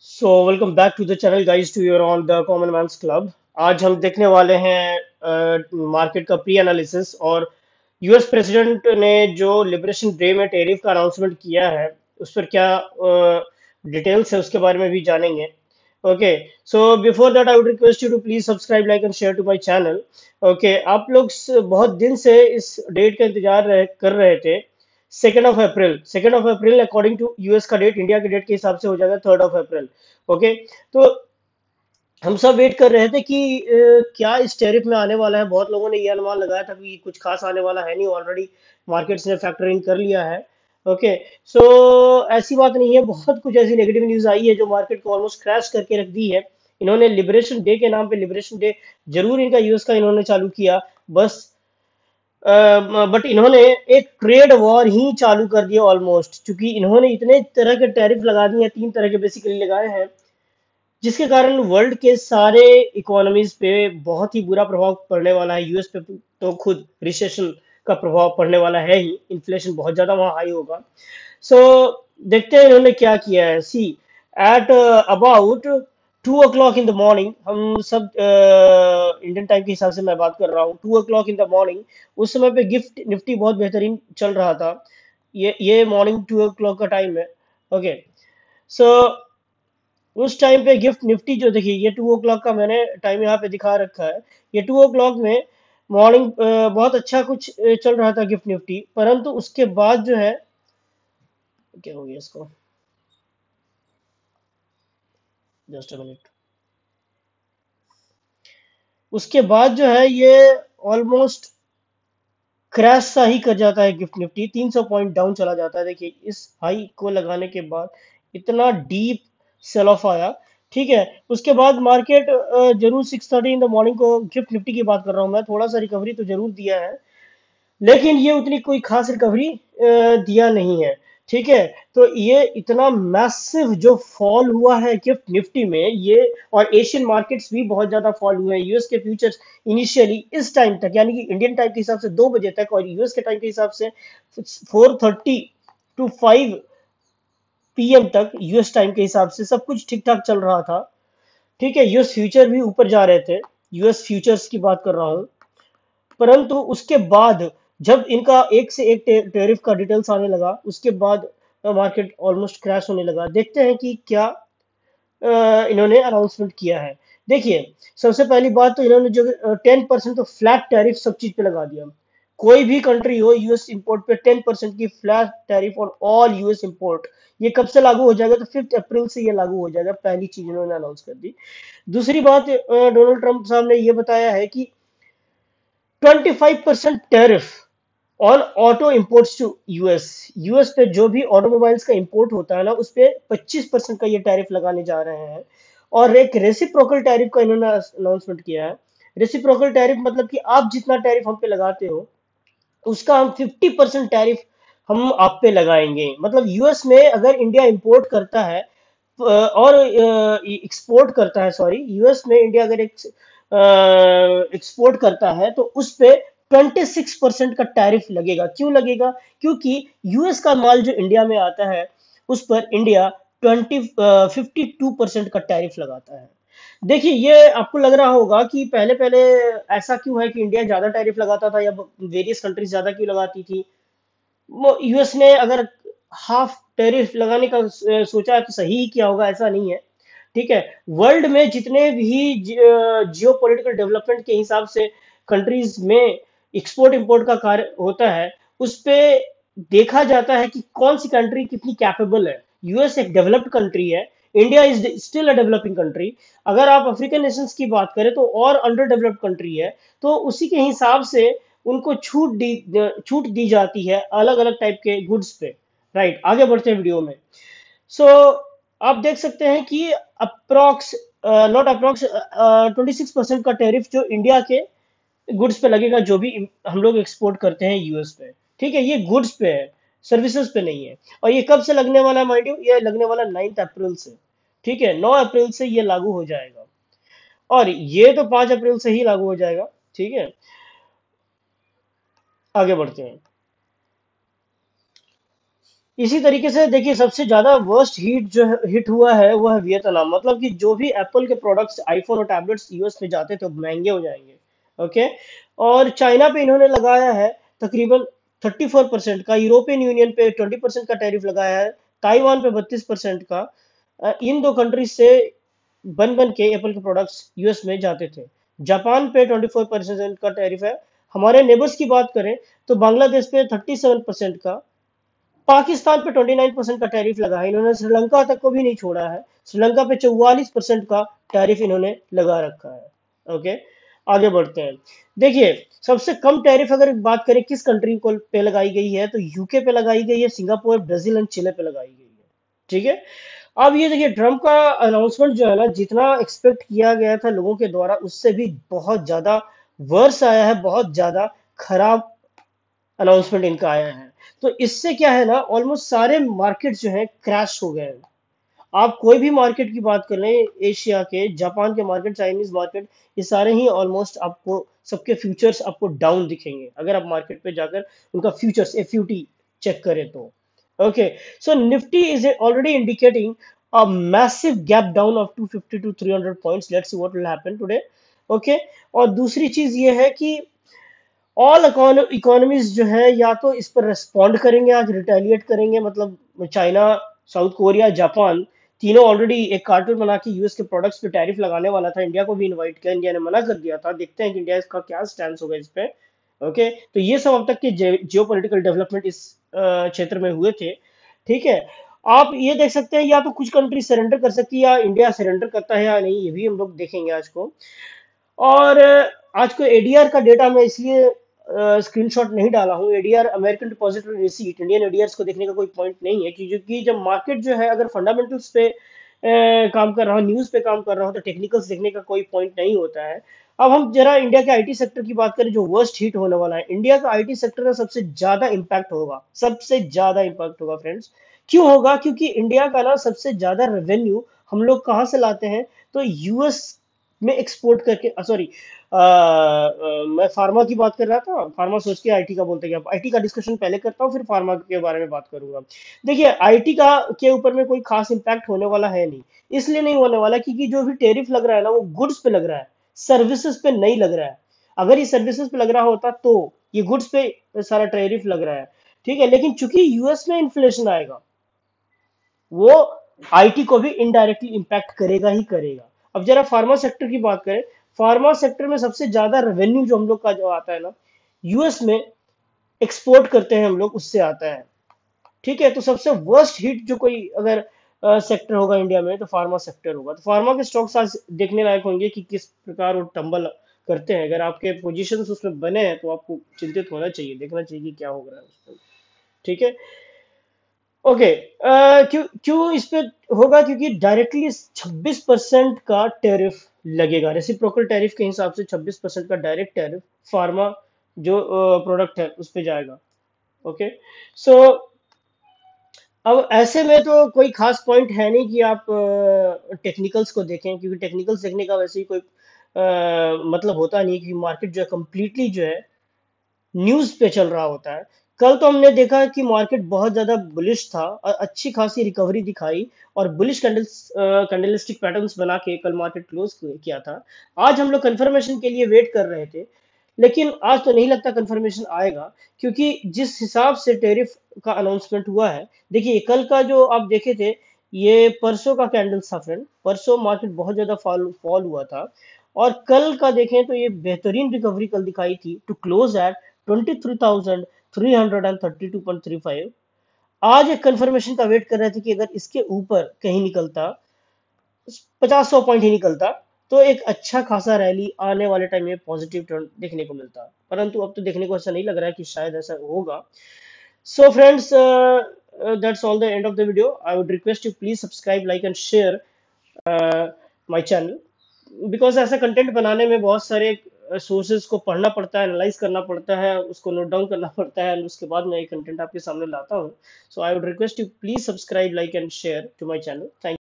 So welcome back to the channel guys to your on the common man's club. आज हम देखने वाले हैं मार्केट का प्री एनालिसिस और यूएस प्रेसिडेंट ने जो लिबरेशन डे में टेरिफ का अनाउंसमेंट किया है उस पर क्या डिटेल्स है उसके बारे में भी जानेंगे। Okay, so before that I would request you to please subscribe like and share to my channel. Okay, आप लोग बहुत दिन से इस डेट का इंतजार कर रहे थे। Second of April according to US का डेट, इंडिया के डेट के हिसाब से हो जाएगा थर्ड ऑफ अप्रैल। ओके, तो हम सब वेट कर रहे थे कि क्या इस टैरिफ में आने वाला है। बहुत लोगों ने ये अनुमान लगाया था कि कुछ खास आने वाला है नहीं, ऑलरेडी मार्केट्स ने फैक्टर इन कर लिया है। ओके, सो ऐसी बात नहीं है, बहुत कुछ ऐसी नेगेटिव न्यूज आई है जो मार्केट को ऑलमोस्ट क्रैश करके रख दी है। इन्होंने लिबरेशन डे के नाम पे, लिबरेशन डे जरूर इनका यूएस का इन्होंने चालू किया, बस बट इन्होंने एक ट्रेड वॉर ही चालू कर दिया ऑलमोस्ट, क्योंकि इन्होंने इतने तरह के टैरिफ लगा दिए हैं, तीन तरह के बेसिकली लगाए हैं, जिसके कारण वर्ल्ड के सारे इकोनॉमीज पे बहुत ही बुरा प्रभाव पड़ने वाला है। यूएस पे तो खुद रिसेशन का प्रभाव पड़ने वाला है ही, इन्फ्लेशन बहुत ज्यादा वहाँ हाई होगा। सो देखते हैं इन्होंने क्या किया है। See, at about 2 o'clock in the morning, हम सब इंडियन टाइम के हिसाब से मैं बात कर रहा हूँ, 2 o'clock इन द मॉर्निंग, उस समय पे गिफ्ट निफ्टी बहुत बेहतरीन चल रहा था। ये मॉर्निंग 2 o'clock का टाइम है। ओके, सो उस टाइम पे गिफ्ट निफ्टी जो, देखिए ये 2 o'clock का मैंने टाइम यहाँ पे दिखा रखा है। ये 2 o'clock में मॉर्निंग बहुत अच्छा कुछ चल रहा था गिफ्ट निफ्टी, परंतु उसके बाद जो है, क्या हो गया इसको, जस्ट अ मिनट, उसके बाद जो है ये ऑलमोस्ट क्रैश सा ही कर जाता है। गिफ्ट निफ्टी 300 पॉइंट डाउन चला जाता है। देखिए इस हाई को लगाने के बाद इतना डीप सेल ऑफ आया। ठीक है, उसके बाद मार्केट जरूर 6:30 इन द मॉर्निंग को, गिफ्ट निफ्टी की बात कर रहा हूँ मैं, थोड़ा सा रिकवरी तो जरूर दिया है, लेकिन ये उतनी कोई खास रिकवरी दिया नहीं है। ठीक है, तो ये इतना मैसिव जो फॉल हुआ है गिफ्ट निफ्टी में, ये और एशियन मार्केट्स भी बहुत ज्यादा फॉल हुए हैं। यूएस के फ्यूचर्स इनिशियली इस टाइम तक, यानी कि इंडियन टाइम के हिसाब से 2 बजे तक, और यूएस के टाइम के हिसाब से 4:30 to 5 PM तक, यूएस टाइम के हिसाब से सब कुछ ठीक ठाक चल रहा था। ठीक है, यूएस फ्यूचर भी ऊपर जा रहे थे, यूएस फ्यूचर्स की बात कर रहा हूँ। परंतु उसके बाद जब इनका एक से एक टेरिफ का डिटेल्स आने लगा, उसके बाद मार्केट ऑलमोस्ट क्रैश होने लगा। देखते हैं कि क्या इन्होंने अनाउंसमेंट किया है। देखिए, सबसे पहली बात तो इन्होंने जो 10% तो फ्लैट टैरिफ सब चीज पे लगा दिया। कोई भी कंट्री हो, यूएस इंपोर्ट पे 10% की flat tariff on all US import. ये कब से लागू हो जाएगा? तो 5 अप्रैल से ये लागू हो जाएगा, पहली चीज इन्होंने अनाउंस कर दी। दूसरी बात, डोनाल्ड ट्रंप साहब ने ये बताया है कि 25% tariff on auto imports to US. US पे जो भी ऑटोमोबाइल्स का इंपोर्ट होता है ना, उस पे 25% का ये टैरिफ लगाने जा रहे हैं। और एक रेसिप्रोकल टैरिफ का इन्होंने अनाउंसमेंट किया है। रेसिप्रोकल टैरिफ मतलब कि आप जितना टैरिफ हम पे लगाते हो, उसका हम 50% टैरिफ हम आप पे लगाएंगे। मतलब यूएस में अगर इंडिया इंपोर्ट करता है और एक्सपोर्ट करता है, सॉरी, यूएस में इंडिया अगर एक्सपोर्ट करता है तो उस पे 26% का टैरिफ लगेगा। क्यों लगेगा? क्योंकि यूएस का माल जो इंडिया में आता है, उस पर इंडिया 52% का टैरिफ लगाता है। देखिए, ये आपको लग रहा होगा कि पहले पहले ऐसा क्यों है कि इंडिया ज्यादा टैरिफ लगाता था या वेरियस कंट्रीज ज्यादा क्यों लगाती थी। वो यूएस ने अगर हाफ टैरिफ लगाने का सोचा है तो सही ही किया होगा, ऐसा नहीं है। ठीक है, वर्ल्ड में जितने भी जियो पॉलिटिकल डेवलपमेंट के हिसाब से कंट्रीज में एक्सपोर्ट इंपोर्ट का कार्य होता है, उस पे देखा जाता है कि कौन सी कंट्री कितनी कैपेबल है। यूएस एक डेवलप्ड कंट्री है, India is still a developing country. अगर आप अफ्रीकन नेशंस की बात करें तो और अंडर डेवलप्ड कंट्री है, तो उसी के हिसाब से उनको छूट दी जाती है अलग अलग टाइप के गुड्स पे। राइट, आगे बढ़ते हैं वीडियो में। सो आप देख सकते हैं कि अप्रोक्स, नॉट अप्रोक्स, 26% का टैरिफ जो इंडिया के गुड्स पे लगेगा, जो भी हम लोग एक्सपोर्ट करते हैं यूएस पे। ठीक है, ये गुड्स पे है, सर्विसेज पे नहीं है। और ये कब से लगने वाला है माइंड यू? ये लगने वाला 9 अप्रैल से। ठीक है, 9 अप्रैल से ये लागू हो जाएगा, और ये तो 5 अप्रैल से ही लागू हो जाएगा। ठीक है, आगे बढ़ते हैं। इसी तरीके से देखिए सबसे ज्यादा वर्स्ट हिट हुआ है वो है वियतनाम। मतलब कि जो भी एप्पल के प्रोडक्ट्स, आईफोन और टैबलेट्स यूएस में जाते थे वो महंगे हो जाएंगे। ओके। और चाइना पे इन्होंने लगाया है तकरीबन 34% का, यूरोपियन यूनियन पे 20% का टैरिफ लगाया है, ताइवान पे 32% का। इन दो कंट्रीज से बन बन के एप्पल के प्रोडक्ट्स यूएस में जाते थे। जापान पे 24% का टैरिफ है। हमारे नेबर्स की बात करें तो बांग्लादेश पे 37% का, पाकिस्तान पे 29% का टैरिफ लगा है। इन्होंने श्रीलंका तक को भी नहीं छोड़ा है, श्रीलंका पे 44% का टैरिफ इन्होंने लगा रखा है। ओके, आगे बढ़ते हैं। देखिए सबसे कम टैरिफ अगर बात करें किस कंट्री को पे लगाई गई है, तो यूके पे लगाई गई है, सिंगापुर, ब्राजील एंड चिले पे लगाई गई है। ठीक है। अब ये देखिए ट्रम्प का अनाउंसमेंट जो है ना, जितना एक्सपेक्ट किया गया था लोगों के द्वारा उससे भी बहुत ज्यादा वर्स आया है, बहुत ज्यादा खराब अनाउंसमेंट इनका आया है। तो इससे क्या है ना, ऑलमोस्ट सारे मार्केट जो है क्रैश हो गए हैं। आप कोई भी मार्केट की बात कर लें, एशिया के, जापान के मार्केट, चाइनीज मार्केट, ये सारे ही ऑलमोस्ट आपको सबके फ्यूचर्स आपको डाउन दिखेंगे अगर आप मार्केट पे जाकर उनका फ्यूचर्स एफयूटी चेक करें तो। Okay, so Nifty is already indicating a massive gap down of 250 to 300 points. Let's see what will happen today. Okay. और दूसरी चीज ये है कि ऑल इकोनॉमीज जो है या तो इस पर रिस्पॉन्ड करेंगे, आज रिटेलिएट करेंगे। मतलब चाइना, साउथ कोरिया, जापान, तीनों ऑलरेडी एक कार्टेल बना के यूएस के प्रोडक्ट्स पे टैरिफ लगाने वाला था। इंडिया को भी इनवाइट किया, इंडिया ने मना कर दिया था। देखते हैं कि इंडिया इसका क्या स्टैंड होगा इस पे। ओके, तो ये सब अब तक के जियो पॉलिटिकल डेवलपमेंट इस क्षेत्र में हुए थे। ठीक है। आप ये देख सकते हैं या तो कुछ कंट्री सरेंडर कर सकती है या इंडिया सरेंडर करता है या नहीं, ये भी हम लोग देखेंगे आज को। और आज को एडीआर का डेटा मैं इसलिए स्क्रीनशॉट नहीं डाला हूँ। ADR, American depository receipt, Indian ADR को देखने का कोई पॉइंट नहीं है, क्योंकि जब मार्केट जो है अगर फंडामेंटल्स पे काम कर रहा हो, न्यूज पे काम कर रहा हो, तो टेक्निकल्स देखने का कोई पॉइंट नहीं होता है। अब हम जरा इंडिया के आईटी सेक्टर की बात करें जो वर्स्ट हिट होने वाला है। इंडिया का आईटी सेक्टर का सबसे ज्यादा इंपैक्ट होगा, सबसे ज्यादा इंपैक्ट होगा फ्रेंड्स। क्यों होगा? क्योंकि इंडिया का ना सबसे ज्यादा रेवेन्यू हम लोग कहाँ से लाते हैं, तो यूएस में एक्सपोर्ट करके। सॉरी, मैं फार्मा की बात कर रहा था, फार्मा सोच के आईटी का बोलते हैं। आईटी का डिस्कशन पहले करता हूँ, फिर फार्मा के बारे में बात करूंगा। देखिए आईटी का के ऊपर में कोई खास इंपैक्ट होने वाला है नहीं। इसलिए नहीं होने वाला क्योंकि जो भी टैरिफ लग रहा है ना वो गुड्स पे लग रहा है, सर्विसेज पे नहीं लग रहा है। अगर ये सर्विसेज पे लग रहा होता तो ये गुड्स पे सारा टैरिफ लग रहा है। ठीक है, लेकिन चूंकि यूएस में इन्फ्लेशन आएगा, वो आईटी को भी इनडायरेक्टली इंपैक्ट करेगा ही करेगा। अब जरा फार्मा सेक्टर की बात करें, फार्मा सेक्टर में सबसे ज्यादा रेवेन्यू जो हम लोग का जो आता है ना, यूएस में एक्सपोर्ट करते हैं हम लोग, उससे आता है। ठीक है, तो सबसे वर्स्ट हिट जो कोई अगर सेक्टर होगा इंडिया में तो फार्मा सेक्टर होगा। तो फार्मा के स्टॉक्स आज देखने लायक होंगे कि किस प्रकार वो टंबल करते हैं। अगर आपके पोजीशंस उसमें बने हैं तो आपको चिंतित होना चाहिए, देखना चाहिए कि क्या हो रहा है उसमें। ठीक है। ओके, क्यों क्यों इस पे होगा? क्योंकि डायरेक्टली 26% का टैरिफ लगेगा, रेसिप्रोकल टैरिफ के हिसाब से 26% का डायरेक्ट टैरिफ फार्मा जो प्रोडक्ट है उस पे जाएगा। ओके, सो अब ऐसे में तो कोई खास पॉइंट है नहीं कि आप टेक्निकल्स को देखें, क्योंकि टेक्निकल्स देखने का वैसे ही कोई मतलब होता नहीं है, क्योंकि मार्केट जो है कम्प्लीटली जो है न्यूज पे चल रहा होता है। कल तो हमने देखा कि मार्केट बहुत ज्यादा बुलिश था और अच्छी खासी रिकवरी दिखाई, और बुलिश कैंडलस्टिक पैटर्न्स बना के कल मार्केट क्लोज किया था। आज हम लोग कंफर्मेशन के लिए वेट कर रहे थे, लेकिन आज तो नहीं लगता कंफर्मेशन आएगा, क्योंकि जिस हिसाब से टैरिफ का अनाउंसमेंट हुआ है। देखिए कल का जो आप देखे थे, ये परसों का कैंडल था फ्रेंड, परसों मार्केट बहुत ज्यादा फॉल हुआ था, और कल का देखें तो ये बेहतरीन रिकवरी कल दिखाई थी, टू क्लोज एट 23,332.35। आज एक कंफर्मेशन का वेट कर रहे थे कि अगर इसके ऊपर कहीं निकलता, 50-100 पॉइंट ही निकलता, तो एक अच्छा खासा रैली आने वाले टाइम में पॉजिटिव टर्न देखने को मिलता। परंतु अब तो देखने को ऐसा नहीं लग रहा है कि शायद ऐसा होगा। So friends, that's all the end of the video. I would request you please subscribe, like and share my channel, because ऐसा कंटेंट बनाने में बहुत सारे सोर्सेज को पढ़ना पड़ता है, एनालाइज करना पड़ता है, उसको नोट डाउन करना पड़ता है, और उसके बाद मैं ये कंटेंट आपके सामने लाता हूँ। So I would request you please subscribe, like and share to my channel. Thank